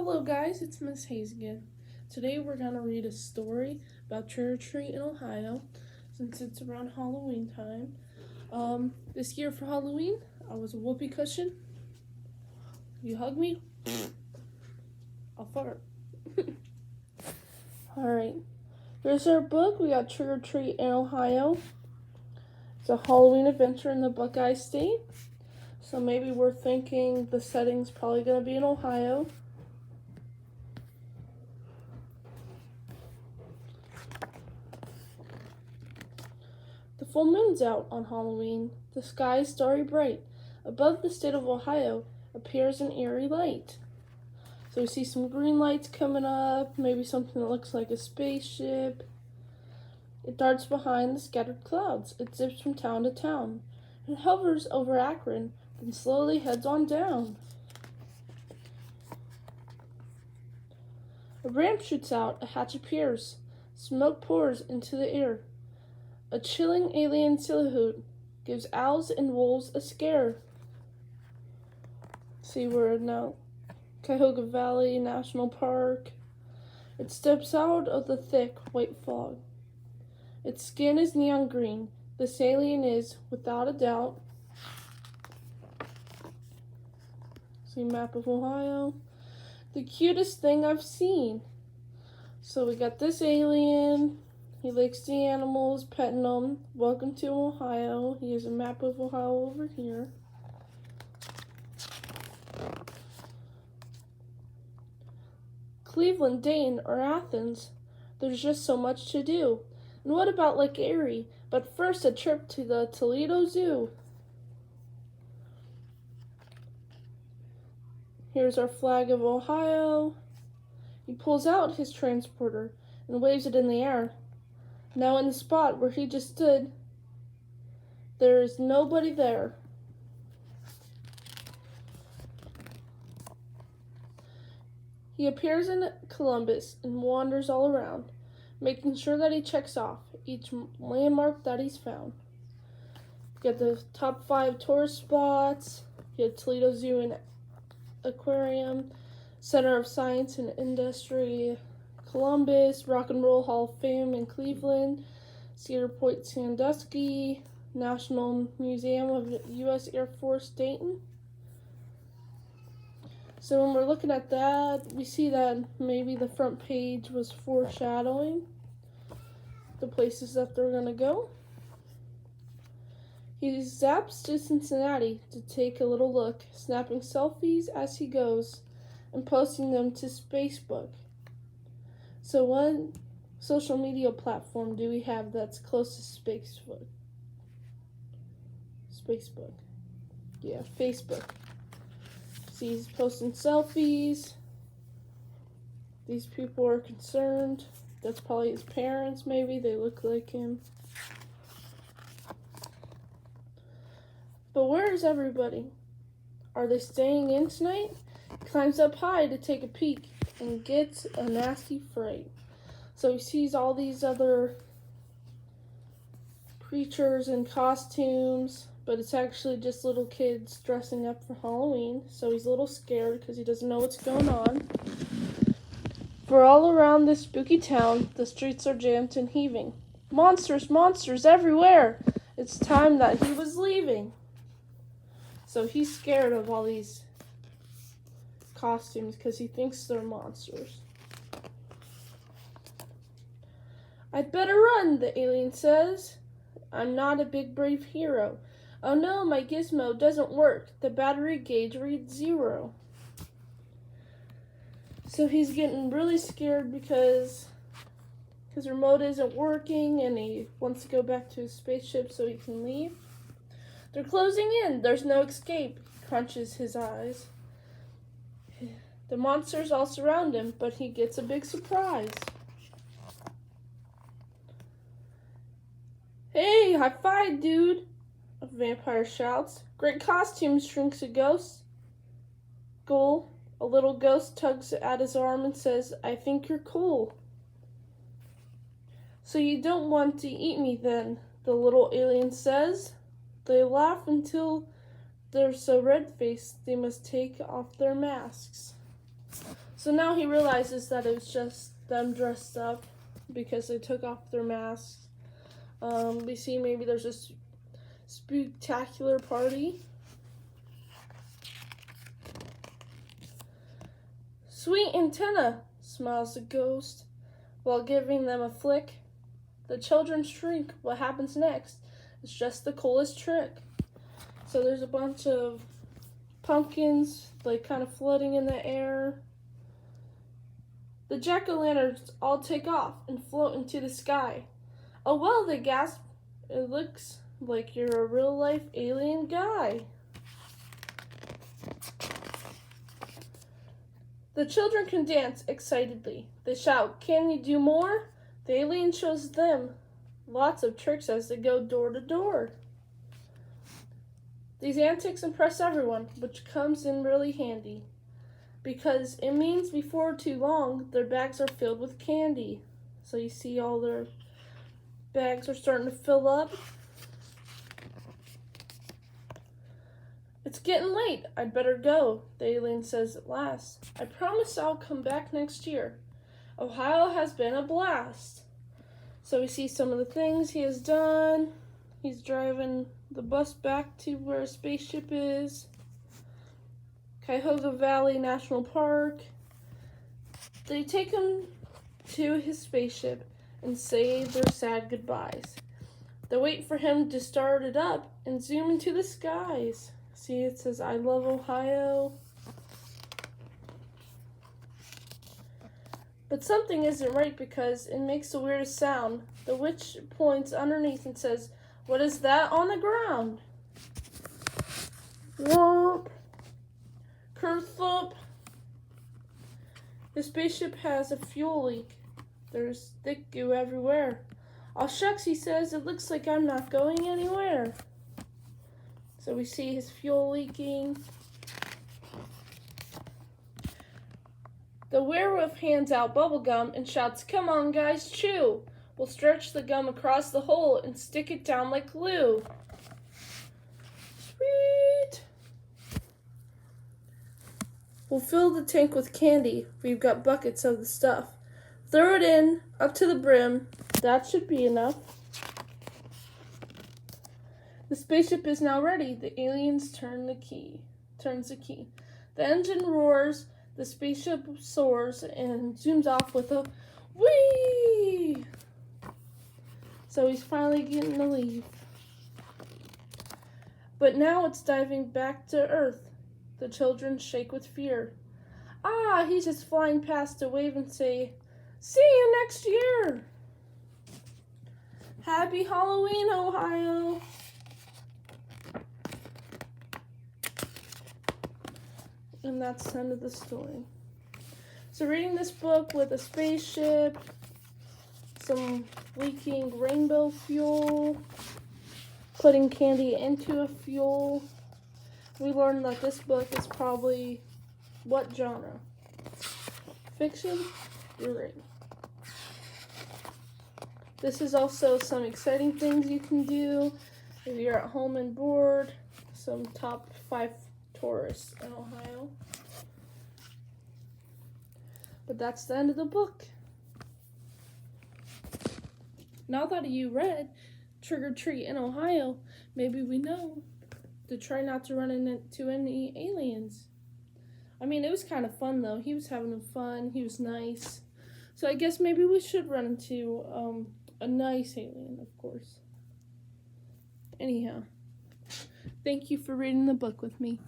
Hello guys, it's Ms.Hayes again. Today we're going to read a story about trick-or-treat in Ohio since it's around Halloween time. This year for Halloween, I was a whoopee cushion. You hug me, I'll fart. Alright, here's our book. We got Trick-or-Treat in Ohio. It's a Halloween adventure in the Buckeye State. So maybe we're thinking the setting's probably going to be in Ohio. The full moon's out on Halloween. The sky is starry bright. Above the state of Ohio appears an eerie light. So we see some green lights coming up, maybe something that looks like a spaceship. It darts behind the scattered clouds. It zips from town to town. It hovers over Akron, then slowly heads on down. A ramp shoots out, a hatch appears. Smoke pours into the air. A chilling alien silhouette gives owls and wolves a scare. See, we're now Cuyahoga Valley National Park. It steps out of the thick white fog. Its skin is neon green. This alien is, without a doubt, see map of Ohio, the cutest thing I've seen. So we got this alien. He likes the animals, petting them. Welcome to Ohio. He has a map of Ohio over here. Cleveland, Dayton, or Athens. There's just so much to do. And what about Lake Erie? But first, a trip to the Toledo Zoo. Here's our flag of Ohio. He pulls out his transporter and waves it in the air. Now in the spot where he just stood, there is nobody there. He appears in Columbus and wanders all around, making sure that he checks off each landmark that he's found. You got the top 5 tourist spots. You have Toledo Zoo and Aquarium, Center of Science and Industry, Columbus, Rock and Roll Hall of Fame in Cleveland, Cedar Point Sandusky, National Museum of U.S. Air Force Dayton. So when we're looking at that, we see that maybe the front page was foreshadowing the places that they're going to go. He zaps to Cincinnati to take a little look, snapping selfies as he goes and posting them to Facebook. So what social media platform do we have that's close to Facebook? Yeah, Facebook. See, he's posting selfies. These people are concerned. That's probably his parents, maybe. They look like him. But where is everybody? Are they staying in tonight? He climbs up high to take a peek and gets a nasty fright. So he sees all these other preachers in costumes, but it's actually just little kids dressing up for Halloween. So he's a little scared because he doesn't know what's going on. For all around this spooky town, the streets are jammed and heaving. Monsters, monsters everywhere! It's time that he was leaving. So he's scared of all these costumes because he thinks they're monsters. I'd better run, the alien says. I'm not a big brave hero. Oh no, my gizmo doesn't work. The battery gauge reads 0. So he's getting really scared because his remote isn't working and he wants to go back to his spaceship so he can leave. They're closing in. There's no escape. He crunches his eyes. The monsters all surround him, but he gets a big surprise. Hey, high five, dude! A vampire shouts. Great costume, shrinks a ghost. Goal. A little ghost tugs at his arm and says, I think you're cool. So you don't want to eat me then, the little alien says. They laugh until they're so red-faced they must take off their masks. So now he realizes that it was just them dressed up because they took off their masks. We see maybe there's a spectacular party. Sweet antenna, smiles the ghost while giving them a flick. The children shriek. What happens next? It's just the coolest trick. So there's a bunch of pumpkins, like kind of floating in the air. The jack-o'-lanterns all take off and float into the sky. Oh well, they gasp. It looks like you're a real-life alien guy. The children can dance excitedly. They shout, "Can you do more?" The alien shows them lots of tricks as they go door to door. These antics impress everyone, which comes in really handy, because it means before too long their bags are filled with candy. So you see all their bags are starting to fill up. It's getting late. I'd better go, the alien says at last. I promise I'll come back next year. Ohio has been a blast. So we see some of the things he has done. He's driving the bus back to where a spaceship is. Cuyahoga Valley National Park. They take him to his spaceship and say their sad goodbyes. They wait for him to start it up and zoom into the skies. See, it says, "I love Ohio." But something isn't right because it makes the weirdest sound. The witch points underneath and says, "What is that on the ground?" Whoop. Kerthump. The spaceship has a fuel leak. There's thick goo everywhere. "Aw shucks," he says, "it looks like I'm not going anywhere." So we see his fuel leaking. The werewolf hands out bubble gum and shouts, "Come on guys, chew. We'll stretch the gum across the hole and stick it down like glue." Sweet. We'll fill the tank with candy. We've got buckets of the stuff. Throw it in, up to the brim. That should be enough. The spaceship is now ready. The aliens turns the key. The engine roars, the spaceship soars, and zooms off with a whee! So he's finally getting to leave. But now it's diving back to Earth. The children shake with fear. Ah, he's just flying past to wave and say, "See you next year!" Happy Halloween, Ohio! And that's the end of the story. So reading this book with a spaceship, some leaking rainbow fuel, putting candy into a fuel, we learned that this book is probably what genre? Fiction? You're right. This is also some exciting things you can do if you're at home and bored. Some top 5 tourists in Ohio. But that's the end of the book. Now that you read Trick or Treat in Ohio, maybe we know to try not to run into any aliens. I mean, it was kind of fun though. He was having fun. He was nice. So I guess maybe we should run into a nice alien, of course. Anyhow, thank you for reading the book with me.